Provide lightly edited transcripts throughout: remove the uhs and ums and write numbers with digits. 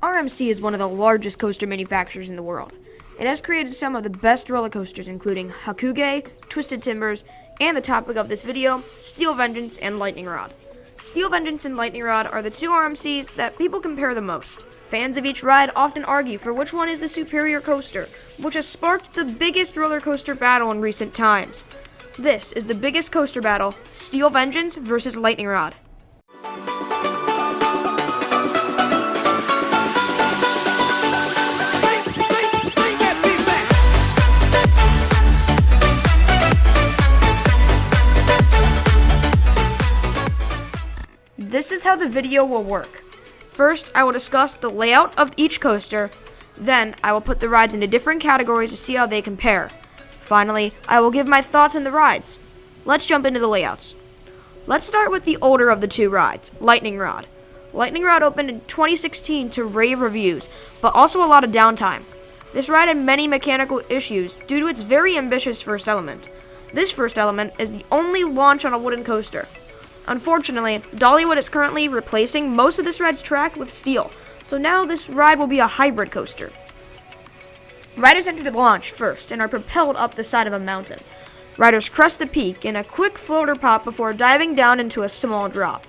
RMC is one of the largest coaster manufacturers in the world. It has created some of the best roller coasters, including Hakuge, Twisted Timbers, and the topic of this video, Steel Vengeance and Lightning Rod. Steel Vengeance and Lightning Rod are the two RMCs that people compare the most. Fans of each ride often argue for which one is the superior coaster, which has sparked the biggest roller coaster battle in recent times. This is the biggest coaster battle, Steel Vengeance versus Lightning Rod. This is how the video will work. First, I will discuss the layout of each coaster. Then, I will put the rides into different categories to see how they compare. Finally, I will give my thoughts on the rides. Let's jump into the layouts. Let's start with the older of the two rides, Lightning Rod. Lightning Rod opened in 2016 to rave reviews, but also a lot of downtime. This ride had many mechanical issues due to its very ambitious first element. This first element is the only launch on a wooden coaster. Unfortunately, Dollywood is currently replacing most of this ride's track with steel, so now this ride will be a hybrid coaster. Riders enter the launch first and are propelled up the side of a mountain. Riders crest the peak in a quick floater pop before diving down into a small drop.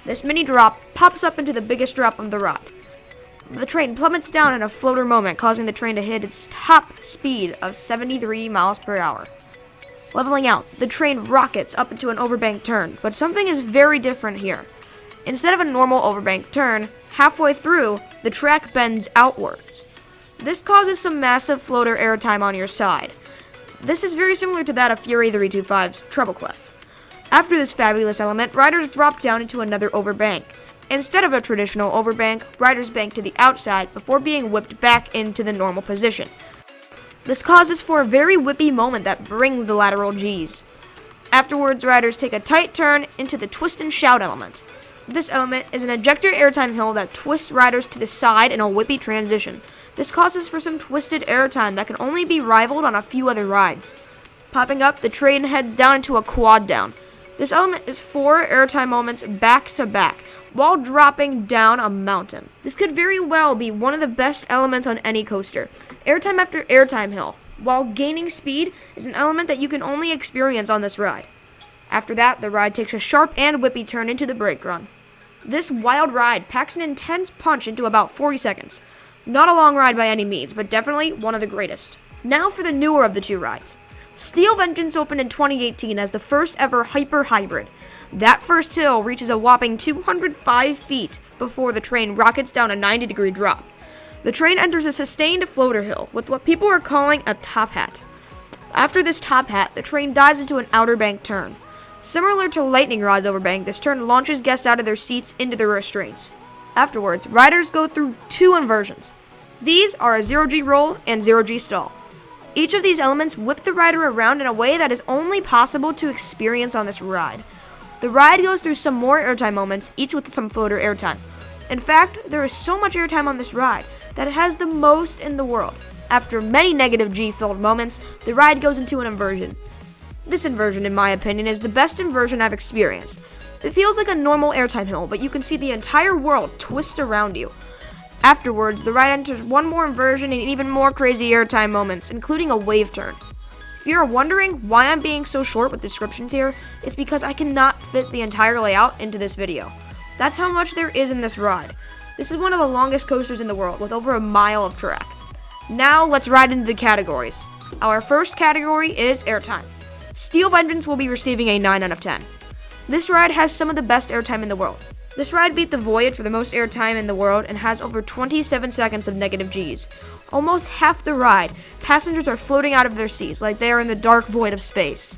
This mini drop pops up into the biggest drop of the ride. The train plummets down in a floater moment, causing the train to hit its top speed of 73 miles per hour. Leveling out, the train rockets up into an overbank turn, but something is very different here. Instead of a normal overbank turn, halfway through, the track bends outwards. This causes some massive floater airtime on your side. This is very similar to that of Fury 325's treble clef. After this fabulous element, riders drop down into another overbank. Instead of a traditional overbank, riders bank to the outside before being whipped back into the normal position. This causes for a very whippy moment that brings the lateral G's. Afterwards, riders take a tight turn into the twist and shout element. This element is an ejector airtime hill that twists riders to the side in a whippy transition. This causes for some twisted airtime that can only be rivaled on a few other rides. Popping up, the train heads down into a quad down. This element is 4 airtime moments back to back, while dropping down a mountain. This could very well be one of the best elements on any coaster. Airtime after airtime hill, while gaining speed, is an element that you can only experience on this ride. After that, the ride takes a sharp and whippy turn into the brake run. This wild ride packs an intense punch into about 40 seconds. Not a long ride by any means, but definitely one of the greatest. Now for the newer of the two rides. Steel Vengeance opened in 2018 as the first ever hyper hybrid. That first hill reaches a whopping 205 feet before the train rockets down a 90-degree drop. The train enters a sustained floater hill with what people are calling a top hat. After this top hat, the train dives into an outer bank turn. Similar to Lightning Rod's overbank, this turn launches guests out of their seats into the restraints. Afterwards, riders go through 2 inversions. These are a 0G roll and 0G stall. Each of these elements whip the rider around in a way that is only possible to experience on this ride. The ride goes through some more airtime moments, each with some floater airtime. In fact, there is so much airtime on this ride that it has the most in the world. After many negative G-filled moments, the ride goes into an inversion. This inversion, in my opinion, is the best inversion I've experienced. It feels like a normal airtime hill, but you can see the entire world twist around you. Afterwards, the ride enters one more inversion and even more crazy airtime moments, including a wave turn. If you're wondering why I'm being so short with descriptions here, it's because I cannot fit the entire layout into this video. That's how much there is in this ride. This is one of the longest coasters in the world, with over a mile of track. Now let's ride into the categories. Our first category is airtime. Steel Vengeance will be receiving a 9 out of 10. This ride has some of the best airtime in the world. This ride beat the Voyage for the most airtime in the world and has over 27 seconds of negative Gs. Almost half the ride, passengers are floating out of their seats like they are in the dark void of space.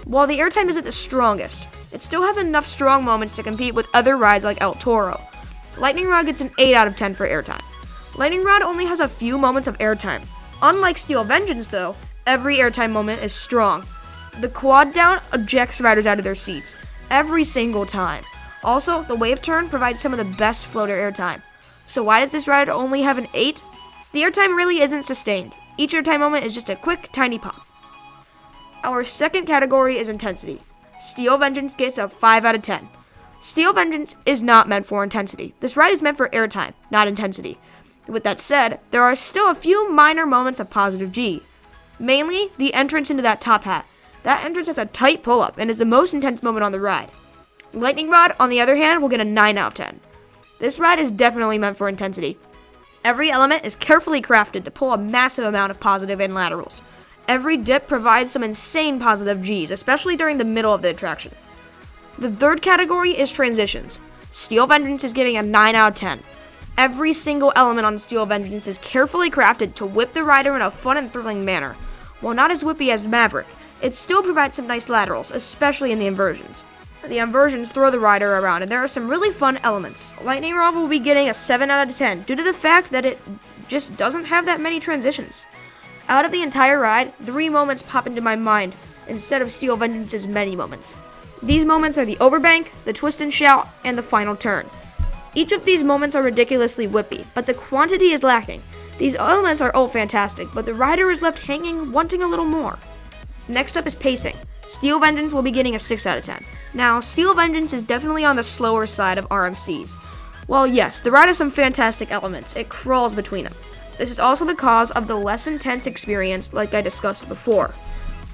While the airtime isn't the strongest, it still has enough strong moments to compete with other rides like El Toro. Lightning Rod gets an 8 out of 10 for airtime. Lightning Rod only has a few moments of airtime. Unlike Steel Vengeance though, every airtime moment is strong. The quad down ejects riders out of their seats, every single time. Also, the wave turn provides some of the best floater airtime. So why does this ride only have an 8? The airtime really isn't sustained. Each airtime moment is just a quick, tiny pop. Our second category is intensity. Steel Vengeance gets a 5 out of 10. Steel Vengeance is not meant for intensity. This ride is meant for airtime, not intensity. With that said, there are still a few minor moments of positive G. Mainly, the entrance into that top hat. That entrance has a tight pull-up and is the most intense moment on the ride. Lightning Rod, on the other hand, will get a 9 out of 10. This ride is definitely meant for intensity. Every element is carefully crafted to pull a massive amount of positive and laterals. Every dip provides some insane positive Gs, especially during the middle of the attraction. The third category is transitions. Steel Vengeance is getting a 9 out of 10. Every single element on Steel Vengeance is carefully crafted to whip the rider in a fun and thrilling manner. While not as whippy as Maverick, it still provides some nice laterals, especially in the inversions. The inversions throw the rider around, and there are some really fun elements. Lightning Rod will be getting a 7 out of 10 due to the fact that it just doesn't have that many transitions. Out of the entire ride, 3 moments pop into my mind instead of Steel Vengeance's many moments. These moments are the overbank, the twist and shout, and the final turn. Each of these moments are ridiculously whippy, but the quantity is lacking. These elements are all fantastic, but the rider is left hanging, wanting a little more. Next up is pacing. Steel Vengeance will be getting a 6 out of 10. Now, Steel Vengeance is definitely on the slower side of RMCs. While yes, the ride has some fantastic elements, it crawls between them. This is also the cause of the less intense experience like I discussed before.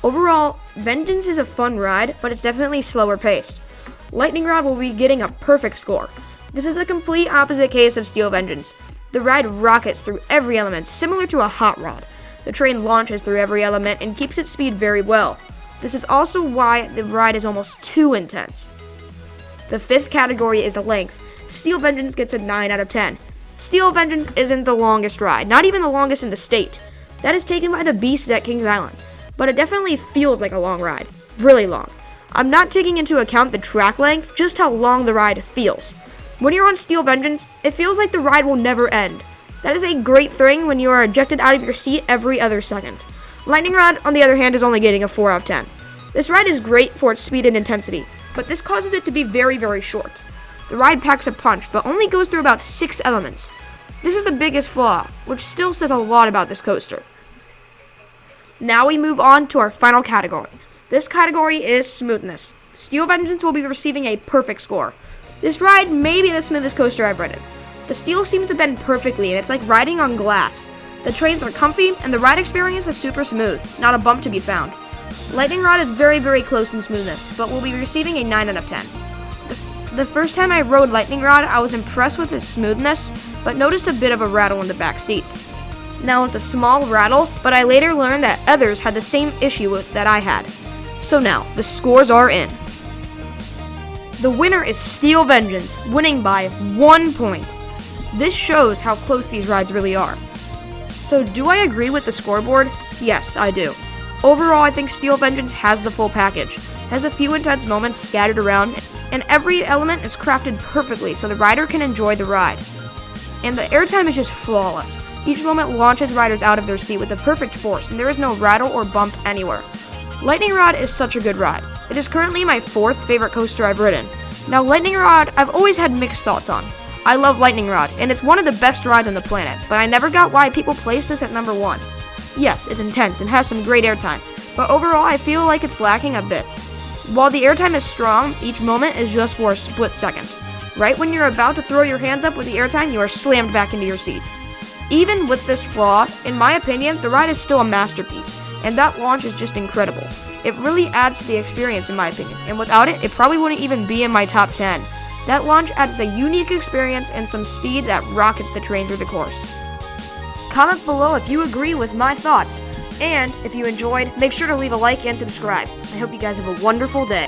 Overall, Vengeance is a fun ride, but it's definitely slower paced. Lightning Rod will be getting a perfect score. This is the complete opposite case of Steel Vengeance. The ride rockets through every element, similar to a hot rod. The train launches through every element and keeps its speed very well. This is also why the ride is almost too intense. The fifth category is the length. Steel Vengeance gets a 9 out of 10. Steel Vengeance isn't the longest ride, not even the longest in the state. That is taken by the Beast at Kings Island, but it definitely feels like a long ride. Really long. I'm not taking into account the track length, just how long the ride feels. When you're on Steel Vengeance, it feels like the ride will never end. That is a great thing when you are ejected out of your seat every other second. Lightning Rod, on the other hand, is only getting a 4 out of 10. This ride is great for its speed and intensity, but this causes it to be very, very short. The ride packs a punch, but only goes through about 6 elements. This is the biggest flaw, which still says a lot about this coaster. Now we move on to our final category. This category is smoothness. Steel Vengeance will be receiving a perfect score. This ride may be the smoothest coaster I've ridden. The steel seems to bend perfectly, and it's like riding on glass. The trains are comfy, and the ride experience is super smooth, not a bump to be found. Lightning Rod is very, very close in smoothness, but will be receiving a 9 out of 10. The first time I rode Lightning Rod, I was impressed with its smoothness, but noticed a bit of a rattle in the back seats. Now it's a small rattle, but I later learned that others had the same issue that I had. So now, the scores are in. The winner is Steel Vengeance, winning by 1 point. This shows how close these rides really are. So do I agree with the scoreboard? Yes, I do. Overall, I think Steel Vengeance has the full package. It has a few intense moments scattered around, and every element is crafted perfectly so the rider can enjoy the ride. And the airtime is just flawless. Each moment launches riders out of their seat with the perfect force, and there is no rattle or bump anywhere. Lightning Rod is such a good ride. It is currently my 4th favorite coaster I've ridden. Now, Lightning Rod, I've always had mixed thoughts on. I love Lightning Rod, and it's one of the best rides on the planet, but I never got why people place this at number 1. Yes, it's intense and has some great airtime, but overall I feel like it's lacking a bit. While the airtime is strong, each moment is just for a split second. Right when you're about to throw your hands up with the airtime, you are slammed back into your seat. Even with this flaw, in my opinion, the ride is still a masterpiece, and that launch is just incredible. It really adds to the experience in my opinion, and without it, it probably wouldn't even be in my top 10. That launch adds a unique experience and some speed that rockets the train through the course. Comment below if you agree with my thoughts, and if you enjoyed, make sure to leave a like and subscribe. I hope you guys have a wonderful day.